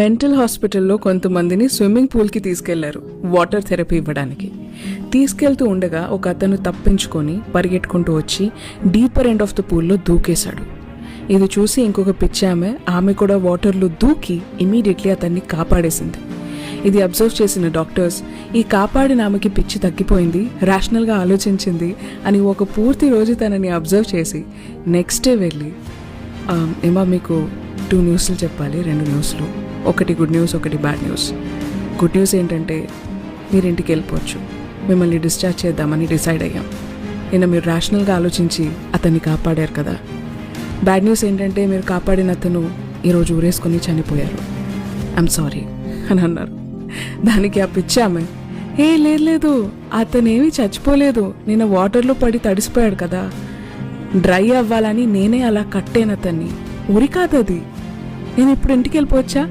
Mental హాస్పిటల్లో కొంతమందిని swimming పూల్కి తీసుకెళ్లారు వాటర్ థెరపీ ఇవ్వడానికి. తీసుకెళ్తూ ఉండగా ఒక అతను తప్పించుకొని పరిగెట్టుకుంటూ వచ్చి డీపర్ ఎండ్ ఆఫ్ ద పూల్లో దూకేశాడు. ఇది చూసి ఇంకొక పిచ్చామె ఆమె కూడా వాటర్లో దూకి ఇమీడియట్లీ అతన్ని కాపాడేసింది. ఇది అబ్జర్వ్ చేసిన డాక్టర్స్ ఈ కాపాడిన ఆమెకి పిచ్చి తగ్గిపోయింది, రేషనల్గా ఆలోచించింది అని ఒక పూర్తి రోజు తనని అబ్జర్వ్ చేసి నెక్స్ట్ డే వెళ్ళి ఏమా మీకు 2 న్యూస్లు చెప్పాలి, 2 న్యూస్లు, ఒకటి గుడ్ న్యూస్, ఒకటి బ్యాడ్ న్యూస్. గుడ్ న్యూస్ ఏంటంటే మీరు ఇంటికి వెళ్ళిపోవచ్చు, మిమ్మల్ని డిశ్చార్జ్ చేద్దామని డిసైడ్ అయ్యాం. నిన్న మీరు రేషనల్గా ఆలోచించి అతన్ని కాపాడారు కదా. బ్యాడ్ న్యూస్ ఏంటంటే మీరు కాపాడిన అతను ఈరోజు ఊరేసుకొని చనిపోయారు, ఐఎమ్ సారీ అని అన్నారు. దానికి ఆ పిచ్చామె లేదు అతనేమీ చచ్చిపోలేదు, నిన్న వాటర్లో పడి తడిసిపోయాడు కదా, డ్రై అవ్వాలని నేనే అలా కట్టాను అతన్ని, ఉరి కాదు అది, నేను ఇప్పుడు ఇంటికి వెళ్ళిపోవచ్చా